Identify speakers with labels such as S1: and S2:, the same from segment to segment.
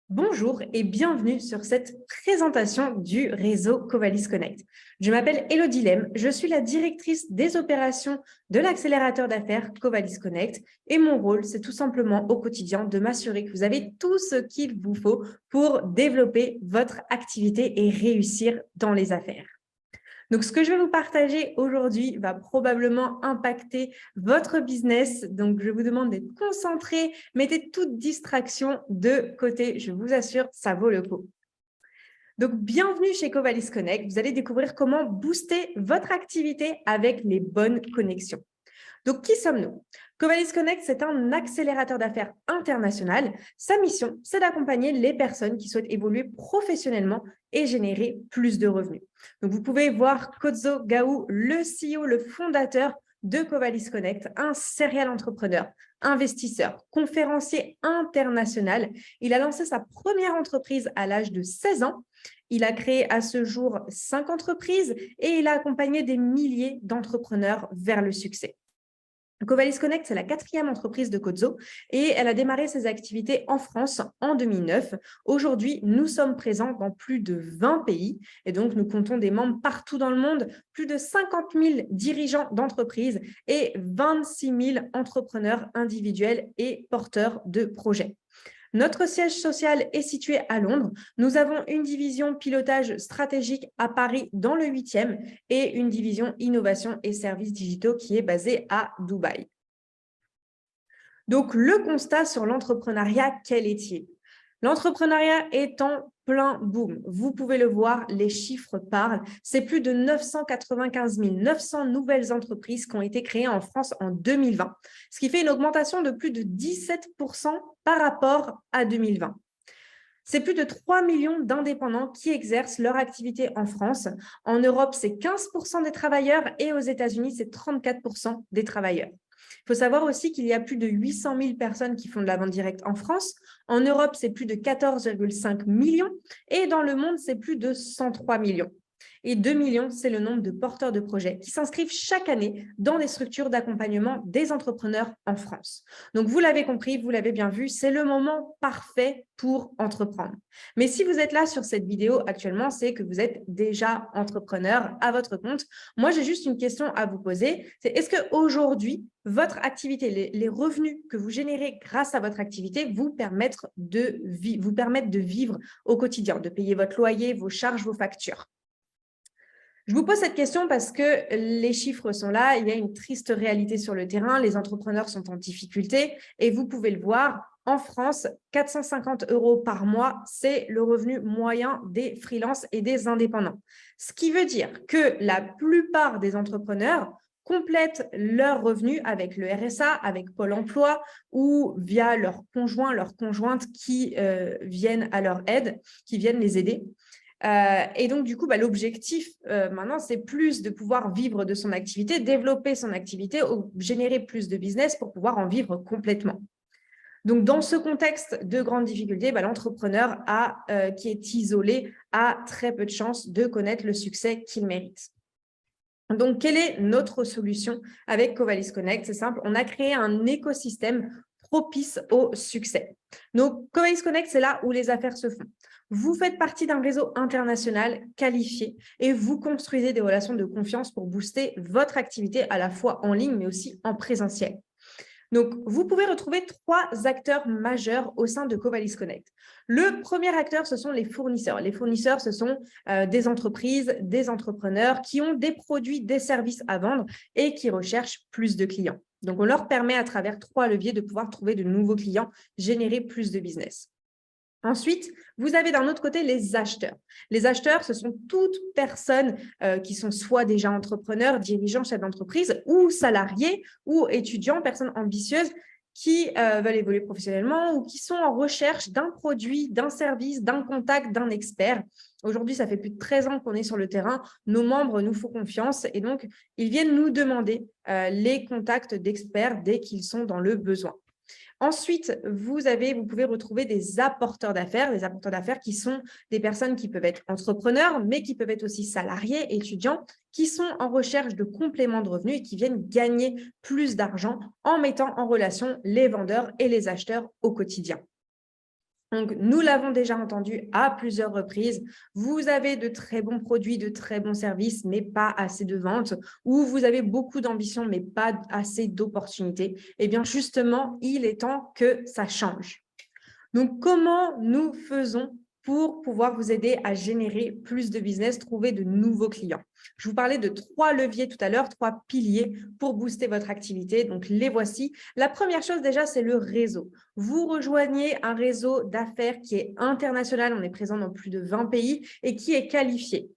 S1: Bonjour et bienvenue sur cette présentation du réseau Covalis Connect. Je m'appelle Élodie Lem, je suis la directrice des opérations de l'accélérateur d'affaires Covalis Connect et mon rôle, c'est tout simplement au quotidien de m'assurer que vous avez tout ce qu'il vous faut pour développer votre activité et réussir dans les affaires. Donc, ce que je vais vous partager aujourd'hui va probablement impacter votre business. Donc, je vous demande d'être concentré, mettez toute distraction de côté. Je vous assure, ça vaut le coup. Donc, bienvenue chez Covalis Connect. Vous allez découvrir comment booster votre activité avec les bonnes connexions. Donc, qui sommes-nous? Covalis Connect, c'est un accélérateur d'affaires international. Sa mission, c'est d'accompagner les personnes qui souhaitent évoluer professionnellement et générer plus de revenus. Donc, vous pouvez voir Kozo Gaou, le CEO, le fondateur de Covalis Connect, un serial entrepreneur, investisseur, conférencier international. Il a lancé sa première entreprise à l'âge de 16 ans. Il a créé à ce jour 5 entreprises et il a accompagné des milliers d'entrepreneurs vers le succès. Covalis Connect, c'est la 4e entreprise de Kozo et elle a démarré ses activités en France en 2009. Aujourd'hui, nous sommes présents dans plus de 20 pays et donc nous comptons des membres partout dans le monde, plus de 50 000 dirigeants d'entreprises et 26 000 entrepreneurs individuels et porteurs de projets. Notre siège social est situé à Londres. Nous avons une division pilotage stratégique à Paris dans le 8e et une division innovation et services digitaux qui est basée à Dubaï. Donc, le constat sur l'entrepreneuriat, quel est-il? L'entrepreneuriat est en plein boom. Vous pouvez le voir, les chiffres parlent. C'est plus de 995 900 nouvelles entreprises qui ont été créées en France en 2020, ce qui fait une augmentation de plus de 17% par rapport à 2020. C'est plus de 3 millions d'indépendants qui exercent leur activité en France. En Europe, c'est 15% des travailleurs et aux États-Unis, c'est 34% des travailleurs. Il faut savoir aussi qu'il y a plus de 800 000 personnes qui font de la vente directe en France. En Europe, c'est plus de 14,5 millions et dans le monde, c'est plus de 103 millions. Et 2 millions, c'est le nombre de porteurs de projets qui s'inscrivent chaque année dans des structures d'accompagnement des entrepreneurs en France. Donc, vous l'avez compris, vous l'avez bien vu, c'est le moment parfait pour entreprendre. Mais si vous êtes là sur cette vidéo actuellement, c'est que vous êtes déjà entrepreneur à votre compte. Moi, j'ai juste une question à vous poser. C'est est-ce qu'aujourd'hui, votre activité, les revenus que vous générez grâce à votre activité vous permettent de vivre au quotidien, de payer votre loyer, vos charges, vos factures? Je vous pose cette question parce que les chiffres sont là, il y a une triste réalité sur le terrain, les entrepreneurs sont en difficulté et vous pouvez le voir, en France, 450 € par mois, c'est le revenu moyen des freelances et des indépendants. Ce qui veut dire que la plupart des entrepreneurs complètent leurs revenus avec le RSA, avec Pôle emploi ou via leurs conjoints, leurs conjointes qui viennent à leur aide, qui viennent les aider. Et donc, du coup, l'objectif maintenant, c'est plus de pouvoir vivre de son activité, développer son activité, générer plus de business pour pouvoir en vivre complètement. Donc, dans ce contexte de grande difficulté, l'entrepreneur qui est isolé a très peu de chances de connaître le succès qu'il mérite. Donc, quelle est notre solution avec Covalis Connect? C'est simple, on a créé un écosystème propice au succès. Donc, Covalis Connect, c'est là où les affaires se font. Vous faites partie d'un réseau international qualifié et vous construisez des relations de confiance pour booster votre activité à la fois en ligne, mais aussi en présentiel. Donc, vous pouvez retrouver 3 acteurs majeurs au sein de Covalis Connect. Le premier acteur, ce sont les fournisseurs. Les fournisseurs, ce sont des entreprises, des entrepreneurs qui ont des produits, des services à vendre et qui recherchent plus de clients. Donc, on leur permet à travers 3 leviers de pouvoir trouver de nouveaux clients, générer plus de business. Ensuite, vous avez d'un autre côté les acheteurs. Les acheteurs, ce sont toutes personnes qui sont soit déjà entrepreneurs, dirigeants, chefs d'entreprise ou salariés ou étudiants, personnes ambitieuses qui veulent évoluer professionnellement ou qui sont en recherche d'un produit, d'un service, d'un contact, d'un expert. Aujourd'hui, ça fait plus de 13 ans qu'on est sur le terrain. Nos membres nous font confiance et donc, ils viennent nous demander les contacts d'experts dès qu'ils sont dans le besoin. Ensuite, vous pouvez retrouver des apporteurs d'affaires qui sont des personnes qui peuvent être entrepreneurs, mais qui peuvent être aussi salariés, étudiants, qui sont en recherche de compléments de revenus et qui viennent gagner plus d'argent en mettant en relation les vendeurs et les acheteurs au quotidien. Donc, nous l'avons déjà entendu à plusieurs reprises, vous avez de très bons produits, de très bons services, mais pas assez de ventes, ou vous avez beaucoup d'ambition, mais pas assez d'opportunités. Eh bien, justement, il est temps que ça change. Donc, comment nous faisons pour pouvoir vous aider à générer plus de business, trouver de nouveaux clients? Je vous parlais de 3 leviers tout à l'heure, 3 piliers pour booster votre activité. Donc, les voici. La première chose déjà, c'est le réseau. Vous rejoignez un réseau d'affaires qui est international. On est présent dans plus de 20 pays et qui est qualifié.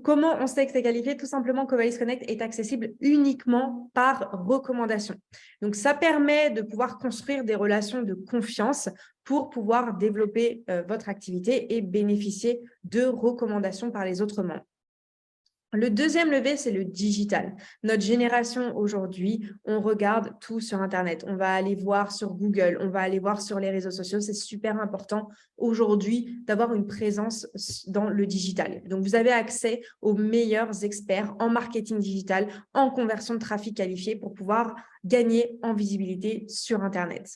S1: Comment on sait que c'est qualifié? Tout simplement, Covalis Connect est accessible uniquement par recommandation. Donc, ça permet de pouvoir construire des relations de confiance pour pouvoir développer votre activité et bénéficier de recommandations par les autres membres. Le deuxième levier, c'est le digital. Notre génération aujourd'hui, on regarde tout sur Internet. On va aller voir sur Google, on va aller voir sur les réseaux sociaux. C'est super important aujourd'hui d'avoir une présence dans le digital. Donc, vous avez accès aux meilleurs experts en marketing digital, en conversion de trafic qualifié pour pouvoir gagner en visibilité sur Internet.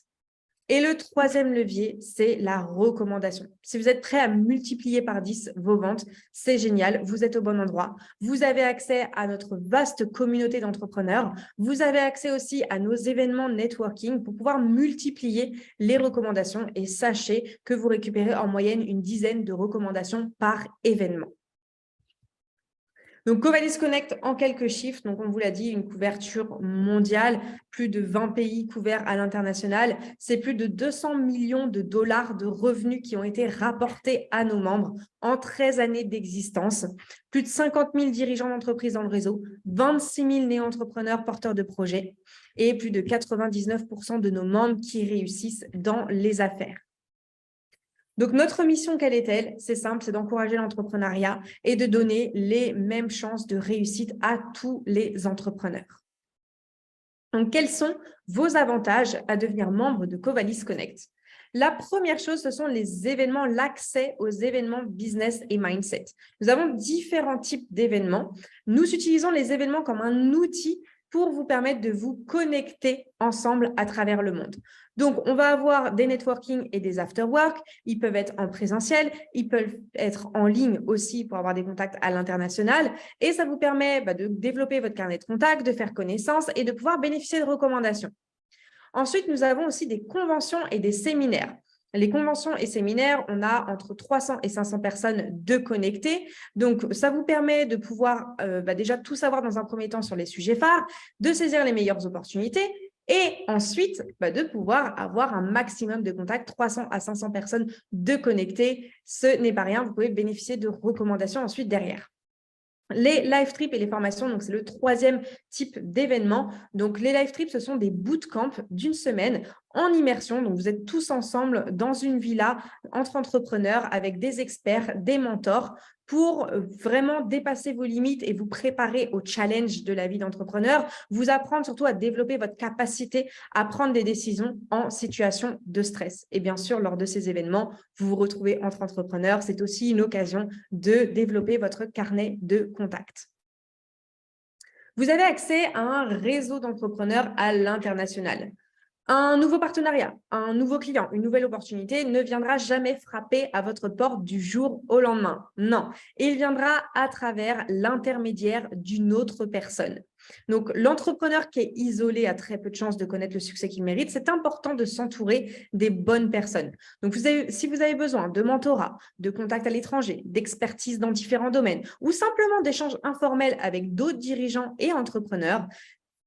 S1: Et le troisième levier, c'est la recommandation. Si vous êtes prêt à multiplier par 10 vos ventes, c'est génial, vous êtes au bon endroit. Vous avez accès à notre vaste communauté d'entrepreneurs. Vous avez accès aussi à nos événements networking pour pouvoir multiplier les recommandations et sachez que vous récupérez en moyenne une dizaine de recommandations par événement. Donc, Covalis Connect en quelques chiffres, donc on vous l'a dit, une couverture mondiale, plus de 20 pays couverts à l'international. C'est plus de 200 millions de dollars de revenus qui ont été rapportés à nos membres en 13 années d'existence. Plus de 50 000 dirigeants d'entreprise dans le réseau, 26 000 néo-entrepreneurs porteurs de projets et plus de 99% de nos membres qui réussissent dans les affaires. Donc, notre mission, quelle est-elle? C'est simple, c'est d'encourager l'entrepreneuriat et de donner les mêmes chances de réussite à tous les entrepreneurs. Donc, quels sont vos avantages à devenir membre de Covalis Connect? La première chose, ce sont les événements, l'accès aux événements business et mindset. Nous avons différents types d'événements. Nous utilisons les événements comme un outil pour vous permettre de vous connecter ensemble à travers le monde. Donc, on va avoir des networking et des after-work. Ils peuvent être en présentiel, ils peuvent être en ligne aussi pour avoir des contacts à l'international. Et ça vous permet de développer votre carnet de contacts, de faire connaissance et de pouvoir bénéficier de recommandations. Ensuite, nous avons aussi des conventions et des séminaires. Les conventions et séminaires, on a entre 300 et 500 personnes de connectées. Donc, ça vous permet de pouvoir déjà tout savoir dans un premier temps sur les sujets phares, de saisir les meilleures opportunités et ensuite de pouvoir avoir un maximum de contacts, 300 à 500 personnes de connectées. Ce n'est pas rien, vous pouvez bénéficier de recommandations ensuite derrière. Les live trips et les formations, donc c'est le troisième type d'événement. Donc, les live trips, ce sont des bootcamps d'une semaine en immersion. Donc, vous êtes tous ensemble dans une villa entre entrepreneurs avec des experts, des mentors pour vraiment dépasser vos limites et vous préparer au challenge de la vie d'entrepreneur, vous apprendre surtout à développer votre capacité à prendre des décisions en situation de stress. Et bien sûr, lors de ces événements, vous vous retrouvez entre entrepreneurs. C'est aussi une occasion de développer votre carnet de contacts. Vous avez accès à un réseau d'entrepreneurs à l'international. Un nouveau partenariat, un nouveau client, une nouvelle opportunité ne viendra jamais frapper à votre porte du jour au lendemain. Non, il viendra à travers l'intermédiaire d'une autre personne. Donc, l'entrepreneur qui est isolé a très peu de chances de connaître le succès qu'il mérite. C'est important de s'entourer des bonnes personnes. Donc, si vous avez besoin de mentorat, de contacts à l'étranger, d'expertise dans différents domaines ou simplement d'échanges informels avec d'autres dirigeants et entrepreneurs,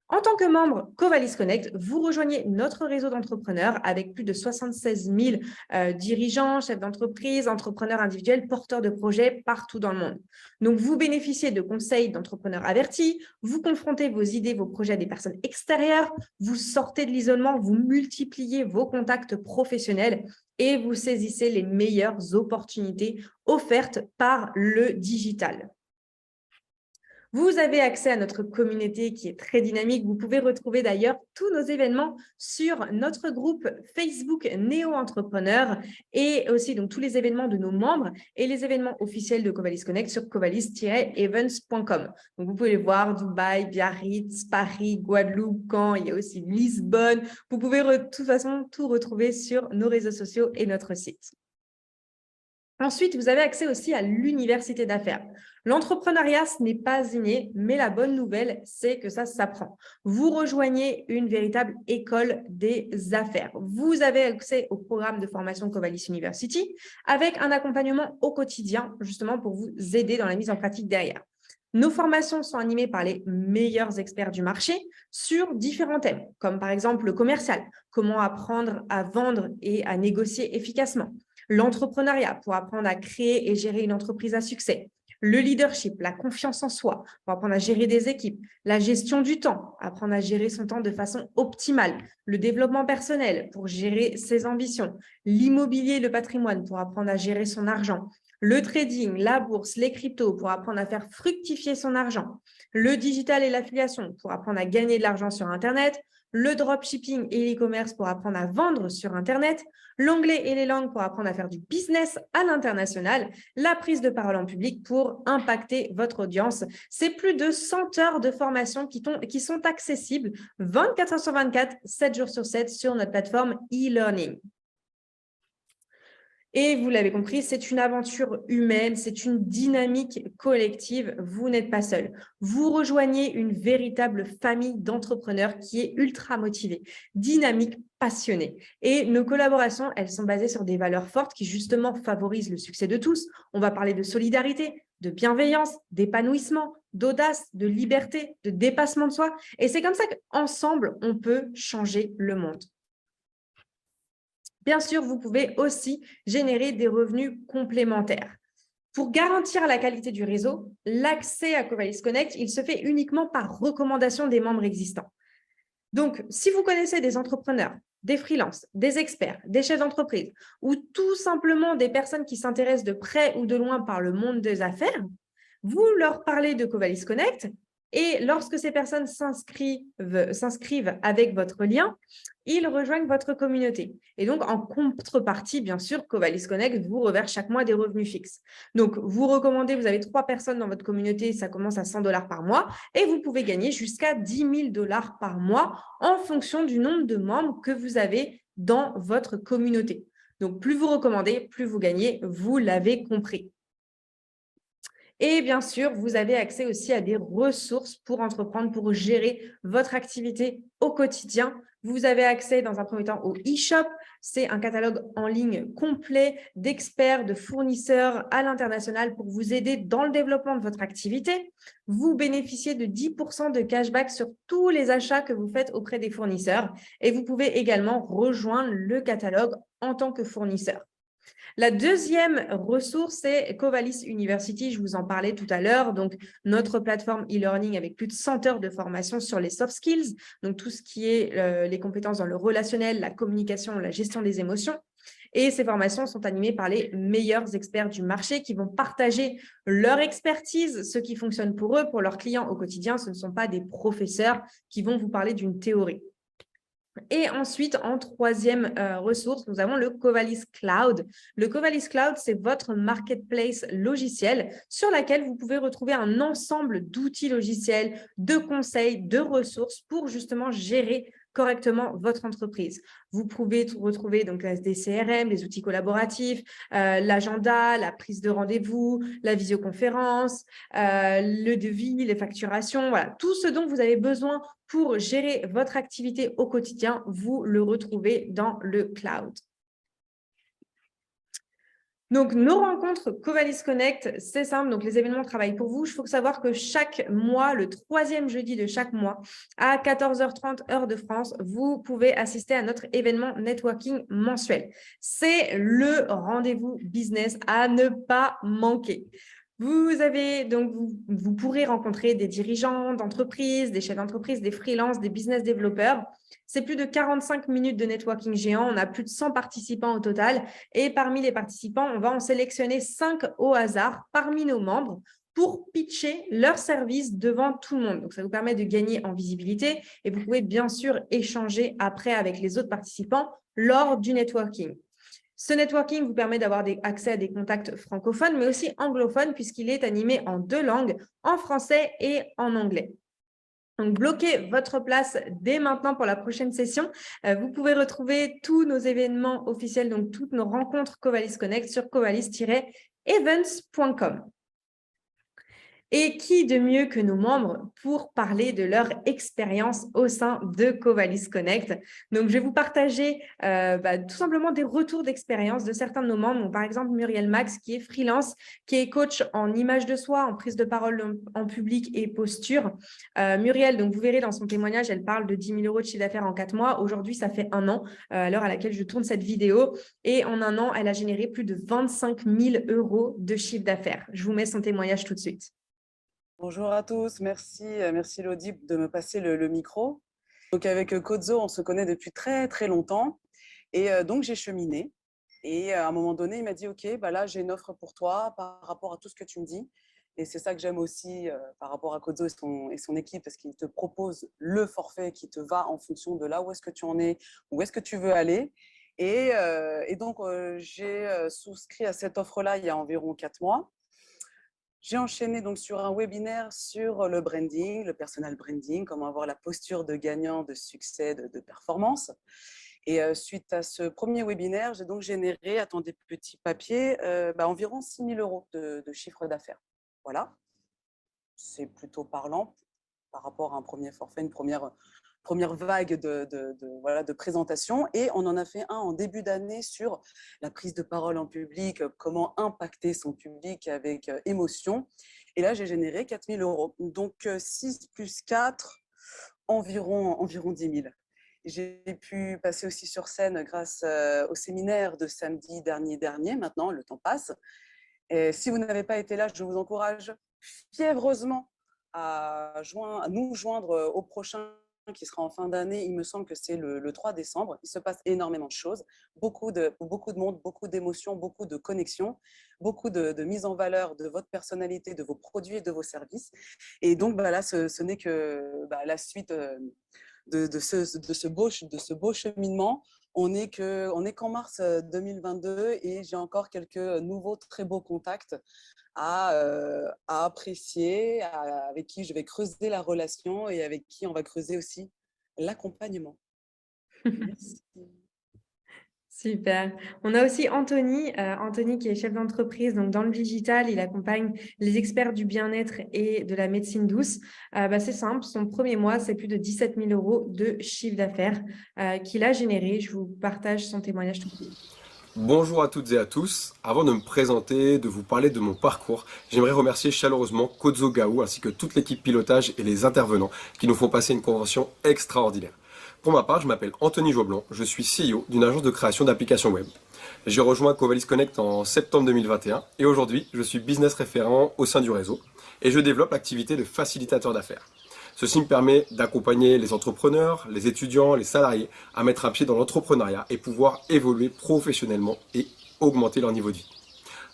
S1: en tant que membre Covalis Connect, vous rejoignez notre réseau d'entrepreneurs avec plus de 76 000 dirigeants, chefs d'entreprise, entrepreneurs individuels, porteurs de projets partout dans le monde. Donc, vous bénéficiez de conseils d'entrepreneurs avertis, vous confrontez vos idées, vos projets à des personnes extérieures, vous sortez de l'isolement, vous multipliez vos contacts professionnels et vous saisissez les meilleures opportunités offertes par le digital. Vous avez accès à notre communauté qui est très dynamique. Vous pouvez retrouver d'ailleurs tous nos événements sur notre groupe Facebook Néo-Entrepreneurs et aussi donc tous les événements de nos membres et les événements officiels de Covalis Connect sur covalis-events.com. Donc, vous pouvez les voir, Dubaï, Biarritz, Paris, Guadeloupe, Caen, il y a aussi Lisbonne. Vous pouvez de toute façon tout retrouver sur nos réseaux sociaux et notre site. Ensuite, vous avez accès aussi à l'université d'affaires. L'entrepreneuriat, ce n'est pas inné, mais la bonne nouvelle, c'est que ça s'apprend. Vous rejoignez une véritable école des affaires. Vous avez accès au programme de formation Covalis University avec un accompagnement au quotidien, justement pour vous aider dans la mise en pratique derrière. Nos formations sont animées par les meilleurs experts du marché sur différents thèmes, comme par exemple le commercial, comment apprendre à vendre et à négocier efficacement, l'entrepreneuriat pour apprendre à créer et gérer une entreprise à succès, le leadership, la confiance en soi, pour apprendre à gérer des équipes, la gestion du temps, apprendre à gérer son temps de façon optimale, le développement personnel pour gérer ses ambitions, l'immobilier et le patrimoine pour apprendre à gérer son argent, le trading, la bourse, les cryptos pour apprendre à faire fructifier son argent, le digital et l'affiliation pour apprendre à gagner de l'argent sur Internet, le dropshipping et l'e-commerce pour apprendre à vendre sur Internet, l'anglais et les langues pour apprendre à faire du business à l'international, la prise de parole en public pour impacter votre audience. C'est plus de 100 heures de formation qui sont accessibles 24 heures sur 24, 7 jours sur 7 sur notre plateforme e-learning. Et vous l'avez compris, c'est une aventure humaine, c'est une dynamique collective. Vous n'êtes pas seul. Vous rejoignez une véritable famille d'entrepreneurs qui est ultra motivée, dynamique, passionnée. Et nos collaborations, elles sont basées sur des valeurs fortes qui justement favorisent le succès de tous. On va parler de solidarité, de bienveillance, d'épanouissement, d'audace, de liberté, de dépassement de soi. Et c'est comme ça qu'ensemble, on peut changer le monde. Bien sûr, vous pouvez aussi générer des revenus complémentaires. Pour garantir la qualité du réseau, l'accès à Covalis Connect, il se fait uniquement par recommandation des membres existants. Donc, si vous connaissez des entrepreneurs, des freelances, des experts, des chefs d'entreprise ou tout simplement des personnes qui s'intéressent de près ou de loin par le monde des affaires, vous leur parlez de Covalis Connect et lorsque ces personnes s'inscrivent avec votre lien, ils rejoignent votre communauté. Et donc, en contrepartie, bien sûr, Covalis Connect vous reverse chaque mois des revenus fixes. Donc, vous recommandez, vous avez 3 personnes dans votre communauté, ça commence à 100 $ par mois et vous pouvez gagner jusqu'à 10 000 $ par mois en fonction du nombre de membres que vous avez dans votre communauté. Donc, plus vous recommandez, plus vous gagnez, vous l'avez compris. Et bien sûr, vous avez accès aussi à des ressources pour entreprendre, pour gérer votre activité au quotidien. Vous avez accès dans un premier temps au e-shop. C'est un catalogue en ligne complet d'experts, de fournisseurs à l'international pour vous aider dans le développement de votre activité. Vous bénéficiez de 10% de cashback sur tous les achats que vous faites auprès des fournisseurs. Et vous pouvez également rejoindre le catalogue en tant que fournisseur. La deuxième ressource, c'est Covalis University. Je vous en parlais tout à l'heure. Donc, notre plateforme e-learning avec plus de 100 heures de formation sur les soft skills, donc tout ce qui est les compétences dans le relationnel, la communication, la gestion des émotions. Et ces formations sont animées par les meilleurs experts du marché qui vont partager leur expertise, ce qui fonctionne pour eux, pour leurs clients au quotidien. Ce ne sont pas des professeurs qui vont vous parler d'une théorie. Et ensuite, en troisième ressource, nous avons le Covalis Cloud. Le Covalis Cloud, c'est votre marketplace logiciel sur laquelle vous pouvez retrouver un ensemble d'outils logiciels, de conseils, de ressources pour justement gérer correctement votre entreprise. Vous pouvez retrouver donc des CRM, des outils collaboratifs, l'agenda, la prise de rendez-vous, la visioconférence, le devis, les facturations, voilà, tout ce dont vous avez besoin pour gérer votre activité au quotidien, vous le retrouvez dans le cloud. Donc, nos rencontres Covalis Connect, c'est simple. Donc, les événements travaillent pour vous. Il faut savoir que chaque mois, le 3e jeudi de chaque mois, à 14h30 heure de France, vous pouvez assister à notre événement networking mensuel. C'est le rendez-vous business à ne pas manquer. Vous pourrez rencontrer des dirigeants d'entreprise, des chefs d'entreprise, des freelances, des business développeurs. C'est plus de 45 minutes de networking géant. On a plus de 100 participants au total. Et parmi les participants, on va en sélectionner 5 au hasard parmi nos membres pour pitcher leur service devant tout le monde. Donc, ça vous permet de gagner en visibilité et vous pouvez bien sûr échanger après avec les autres participants lors du networking. Ce networking vous permet d'avoir accès à des contacts francophones, mais aussi anglophones, puisqu'il est animé en 2 langues, en français et en anglais. Donc, bloquez votre place dès maintenant pour la prochaine session. Vous pouvez retrouver tous nos événements officiels, donc toutes nos rencontres Covalis Connect sur covalis-events.com. Et qui de mieux que nos membres pour parler de leur expérience au sein de Covalis Connect. Donc, je vais vous partager tout simplement des retours d'expérience de certains de nos membres. Donc, par exemple, Muriel Max, qui est freelance, qui est coach en image de soi, en prise de parole en public et posture. Muriel, donc vous verrez dans son témoignage, elle parle de 10 000 € de chiffre d'affaires en 4 mois. Aujourd'hui, ça fait 1 an à l'heure à laquelle je tourne cette vidéo. Et en 1 an, elle a généré plus de 25 000 € de chiffre d'affaires. Je vous mets son témoignage tout de suite.
S2: Bonjour à tous, merci Elodie de me passer le micro. Donc avec Kozo, on se connaît depuis très très longtemps et donc j'ai cheminé et à un moment donné, il m'a dit ok, là j'ai une offre pour toi par rapport à tout ce que tu me dis et c'est ça que j'aime aussi par rapport à Kozo et son équipe parce qu'il te propose le forfait qui te va en fonction de là où est-ce que tu en es, où est-ce que tu veux aller et donc j'ai souscrit à cette offre-là il y a environ 4 mois. J'ai enchaîné donc sur un webinaire sur le branding, le personal branding, comment avoir la posture de gagnant, de succès, de performance. Et suite à ce premier webinaire, j'ai donc généré, attendez petit papier, environ 6 000 € de chiffre d'affaires. Voilà, c'est plutôt parlant par rapport à un premier forfait, une première vague de présentation. Et on en a fait un en début d'année sur la prise de parole en public, comment impacter son public avec émotion. Et là, j'ai généré 4 000 €. Donc, 6 plus 4, environ 10 000. J'ai pu passer aussi sur scène grâce au séminaire de samedi dernier. Maintenant, le temps passe. Et si vous n'avez pas été là, je vous encourage fiévreusement à nous joindre au prochain qui sera en fin d'année. Il me semble que c'est le 3 décembre. Il se passe énormément de choses, beaucoup de monde, beaucoup d'émotions, beaucoup de connexions, beaucoup de mise en valeur de votre personnalité, de vos produits et de vos services. Et donc là, ce n'est que la suite de ce beau cheminement. On n'est qu'en mars 2022 et j'ai encore quelques nouveaux très beaux contacts à apprécier, avec qui je vais creuser la relation et avec qui on va creuser aussi l'accompagnement. Merci.
S1: Super. On a aussi Anthony, qui est chef d'entreprise donc dans le digital. Il accompagne les experts du bien-être et de la médecine douce. C'est simple, son premier mois, c'est plus de 17 000 € de chiffre d'affaires qu'il a généré. Je vous partage son témoignage tout de suite.
S3: Bonjour à toutes et à tous. Avant de me présenter, de vous parler de mon parcours, j'aimerais remercier chaleureusement Kozo Gaou ainsi que toute l'équipe pilotage et les intervenants qui nous font passer une convention extraordinaire. Pour ma part, je m'appelle Anthony Joiblanc, je suis CEO d'une agence de création d'applications web. J'ai rejoint Covalis Connect en septembre 2021 et aujourd'hui, je suis business référent au sein du réseau et je développe l'activité de facilitateur d'affaires. Ceci me permet d'accompagner les entrepreneurs, les étudiants, les salariés à mettre un pied dans l'entrepreneuriat et pouvoir évoluer professionnellement et augmenter leur niveau de vie.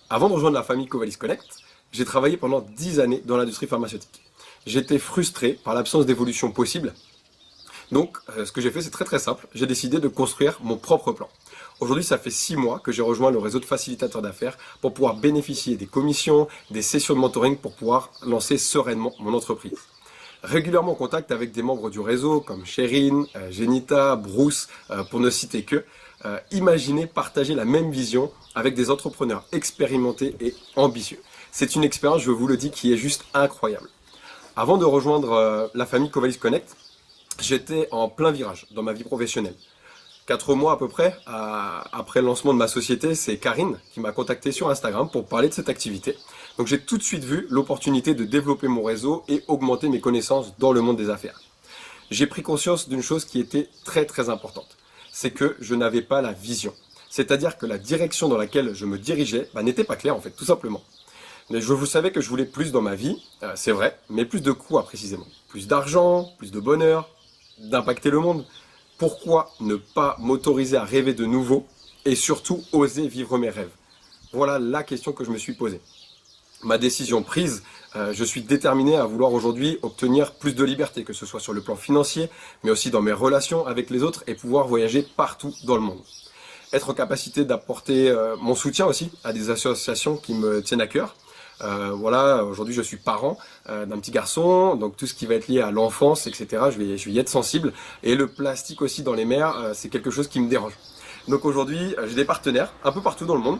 S3: Avant de rejoindre la famille Covalis Connect, j'ai travaillé pendant 10 années dans l'industrie pharmaceutique. J'étais frustré par l'absence d'évolution possible. Donc, ce que j'ai fait, c'est très simple. J'ai décidé de construire mon propre plan. Aujourd'hui, ça fait 6 mois que j'ai rejoint le réseau de facilitateurs d'affaires pour pouvoir bénéficier des commissions, des sessions de mentoring pour pouvoir lancer sereinement mon entreprise. Régulièrement en contact avec des membres du réseau comme Chérine, Genita, Bruce, pour ne citer que, imaginez partager la même vision avec des entrepreneurs expérimentés et ambitieux. C'est une expérience, je vous le dis, qui est juste incroyable. Avant de rejoindre la famille Covalis Connect, j'étais en plein virage dans ma vie professionnelle. 4 mois à peu près, après le lancement de ma société, c'est Karine qui m'a contacté sur Instagram pour parler de cette activité. Donc j'ai tout de suite vu l'opportunité de développer mon réseau et augmenter mes connaissances dans le monde des affaires. J'ai pris conscience d'une chose qui était très importante, c'est que je n'avais pas la vision. C'est-à-dire que la direction dans laquelle je me dirigeais n'était pas claire en fait, tout simplement. Mais je vous savais que je voulais plus dans ma vie, c'est vrai, mais plus de quoi précisément? Plus d'argent, plus de bonheur, d'impacter le monde. Pourquoi ne pas m'autoriser à rêver de nouveau et surtout oser vivre mes rêves? Voilà la question que je me suis posée. Ma décision prise, je suis déterminé à vouloir aujourd'hui obtenir plus de liberté, que ce soit sur le plan financier, mais aussi dans mes relations avec les autres et pouvoir voyager partout dans le monde. Être en capacité d'apporter mon soutien aussi à des associations qui me tiennent à cœur. Voilà, aujourd'hui je suis parent d'un petit garçon, donc tout ce qui va être lié à l'enfance, etc., je vais y être sensible. Et le plastique aussi dans les mers, c'est quelque chose qui me dérange. Donc aujourd'hui, j'ai des partenaires un peu partout dans le monde,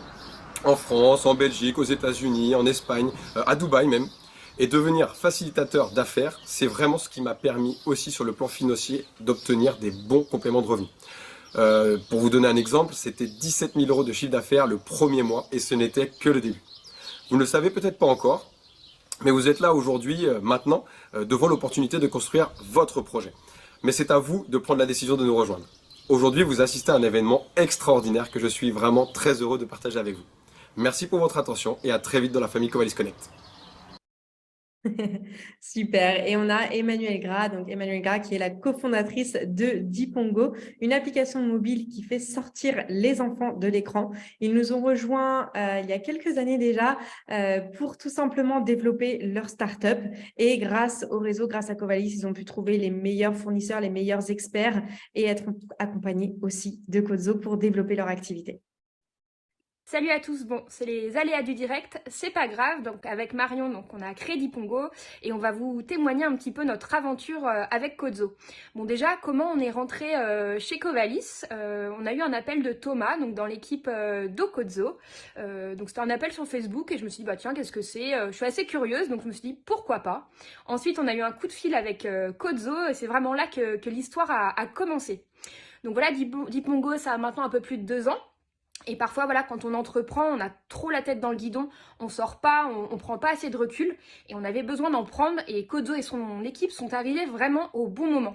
S3: en France, en Belgique, aux États-Unis, en Espagne, à Dubaï même. Et devenir facilitateur d'affaires, c'est vraiment ce qui m'a permis aussi sur le plan financier d'obtenir des bons compléments de revenus. Pour vous donner un exemple, c'était 17 000 euros de chiffre d'affaires le premier mois et ce n'était que le début. Vous ne le savez peut-être pas encore, mais vous êtes là aujourd'hui, maintenant, devant l'opportunité de construire votre projet. Mais c'est à vous de prendre la décision de nous rejoindre. Aujourd'hui, vous assistez à un événement extraordinaire que je suis vraiment très heureux de partager avec vous. Merci pour votre attention et à très vite dans la famille Covalis Connect.
S1: Super. Et on a Emmanuelle Gras, donc Emmanuelle Gras qui est la cofondatrice de Dipongo, une application mobile qui fait sortir les enfants de l'écran. Ils nous ont rejoints il y a quelques années déjà pour tout simplement développer leur start-up. Et grâce au réseau, grâce à Covalis, ils ont pu trouver les meilleurs fournisseurs, les meilleurs experts et être accompagnés aussi de Codzo pour développer leur activité.
S4: Salut à tous, bon, c'est les aléas du direct, c'est pas grave, donc avec Marion, donc on a créé Dipongo et on va vous témoigner un petit peu notre aventure avec Codzo. Bon déjà, comment on est rentré chez Covalis? On a eu un appel de Thomas, donc dans l'équipe d'Ocodzo, donc c'était un appel sur Facebook et je me suis dit bah tiens qu'est-ce que c'est, je suis assez curieuse donc je me suis dit pourquoi pas. Ensuite on a eu un coup de fil avec Codzo et c'est vraiment là que l'histoire a commencé. Donc voilà, Dipongo ça a maintenant un peu plus de 2 ans. Et parfois, voilà, quand on entreprend, on a trop la tête dans le guidon, on sort pas, on prend pas assez de recul et on avait besoin d'en prendre et Codzo et son équipe sont arrivés vraiment au bon moment.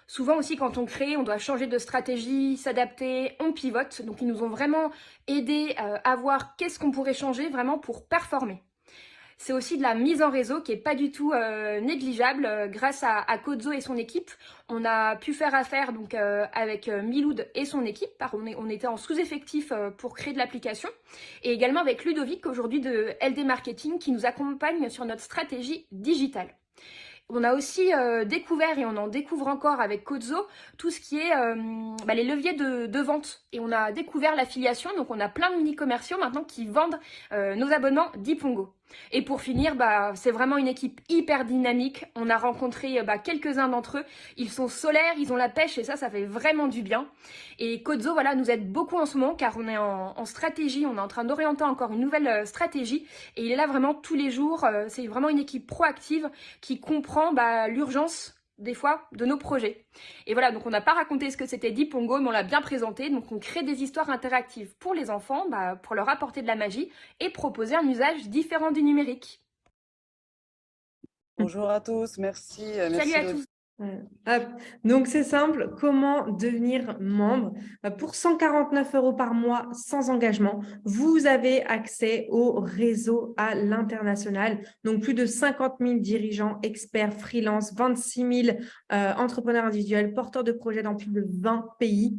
S4: Souvent aussi, quand on crée, on doit changer de stratégie, s'adapter, on pivote. Donc, ils nous ont vraiment aidés à voir qu'est-ce qu'on pourrait changer vraiment pour performer. C'est aussi de la mise en réseau qui est pas du tout négligeable. Grâce à Codzo et son équipe, on a pu faire affaire donc avec Miloud et son équipe. On était en sous-effectif pour créer de l'application. Et également avec Ludovic aujourd'hui de LD Marketing qui nous accompagne sur notre stratégie digitale. On a aussi découvert et on en découvre encore avec Codzo tout ce qui est les leviers de vente. Et on a découvert l'affiliation, donc on a plein de mini-commerciaux maintenant qui vendent nos abonnements Dipongo. Et pour finir, c'est vraiment une équipe hyper dynamique. On a rencontré quelques-uns d'entre eux. Ils sont solaires, ils ont la pêche et ça fait vraiment du bien. Et Codzo, voilà, nous aide beaucoup en ce moment car on est en stratégie, on est en train d'orienter encore une nouvelle stratégie. Et il est là vraiment tous les jours. C'est vraiment une équipe proactive qui comprend l'urgence des fois de nos projets. Et voilà, donc on n'a pas raconté ce que c'était Dipongo, mais on l'a bien présenté. Donc on crée des histoires interactives pour les enfants, pour leur apporter de la magie et proposer un usage différent du numérique.
S2: Bonjour à tous, merci.
S4: Salut à tous.
S1: Donc, c'est simple, comment devenir membre? Pour 149 € par mois sans engagement, vous avez accès au réseau à l'international. Donc, plus de 50 000 dirigeants, experts, freelance, 26 000 entrepreneurs individuels, porteurs de projets dans plus de 20 pays.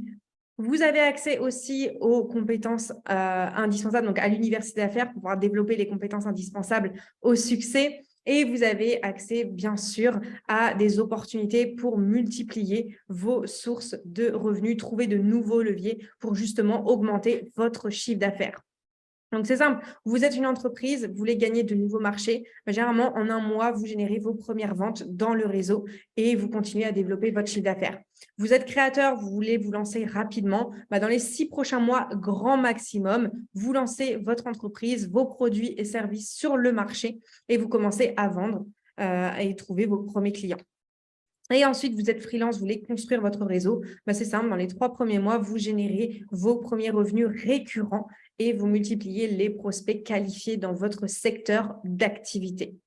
S1: Vous avez accès aussi aux compétences indispensables, donc à l'université d'affaires pour pouvoir développer les compétences indispensables au succès. Et vous avez accès, bien sûr, à des opportunités pour multiplier vos sources de revenus, trouver de nouveaux leviers pour justement augmenter votre chiffre d'affaires. Donc, c'est simple. Vous êtes une entreprise, vous voulez gagner de nouveaux marchés. Généralement, en un mois, vous générez vos premières ventes dans le réseau et vous continuez à développer votre chiffre d'affaires. Vous êtes créateur, vous voulez vous lancer rapidement. Dans les 6 prochains mois, grand maximum, vous lancez votre entreprise, vos produits et services sur le marché et vous commencez à vendre et trouver vos premiers clients. Et ensuite, vous êtes freelance, vous voulez construire votre réseau. C'est simple, dans les 3 premiers mois, vous générez vos premiers revenus récurrents et vous multipliez les prospects qualifiés dans votre secteur d'activité.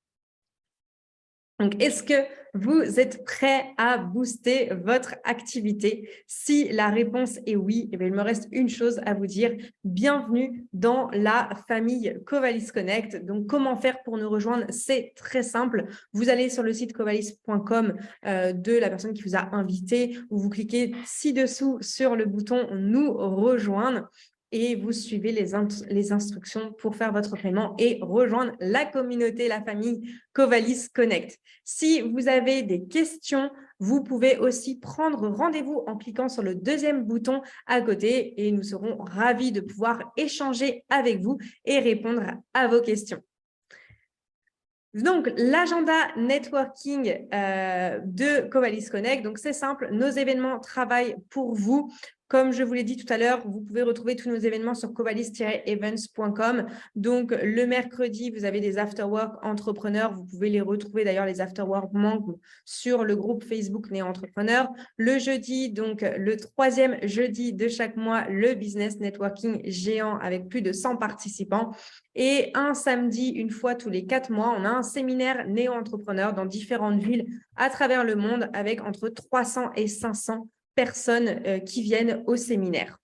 S1: Donc, est-ce que vous êtes prêt à booster votre activité? Si la réponse est oui, il me reste une chose à vous dire. Bienvenue dans la famille Covalis Connect. Donc, comment faire pour nous rejoindre? C'est très simple. Vous allez sur le site covalis.com de la personne qui vous a invité ou vous cliquez ci-dessous sur le bouton « Nous rejoindre ». et vous suivez les instructions pour faire votre paiement et rejoindre la communauté, la famille Covalis Connect. Si vous avez des questions, vous pouvez aussi prendre rendez-vous en cliquant sur le deuxième bouton à côté et nous serons ravis de pouvoir échanger avec vous et répondre à vos questions. Donc, l'agenda networking de Covalis Connect, donc c'est simple, nos événements travaillent pour vous. Comme je vous l'ai dit tout à l'heure, vous pouvez retrouver tous nos événements sur covalis-events.com. Donc, le mercredi, vous avez des afterwork entrepreneurs. Vous pouvez les retrouver d'ailleurs, les afterwork membres, sur le groupe Facebook Néo Entrepreneurs. Le jeudi, donc le 3e jeudi de chaque mois, le business networking géant avec plus de 100 participants. Et un samedi, une fois tous les 4 mois, on a un séminaire néo-entrepreneurs dans différentes villes à travers le monde avec entre 300 et 500 personnes qui viennent au séminaire.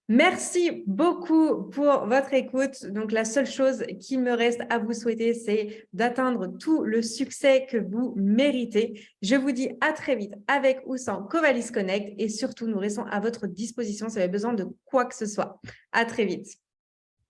S1: Merci beaucoup pour votre écoute. Donc, la seule chose qu'il me reste à vous souhaiter, c'est d'atteindre tout le succès que vous méritez. Je vous dis à très vite avec ou sans Covalis Connect et surtout, nous restons à votre disposition si vous avez besoin de quoi que ce soit. À très vite.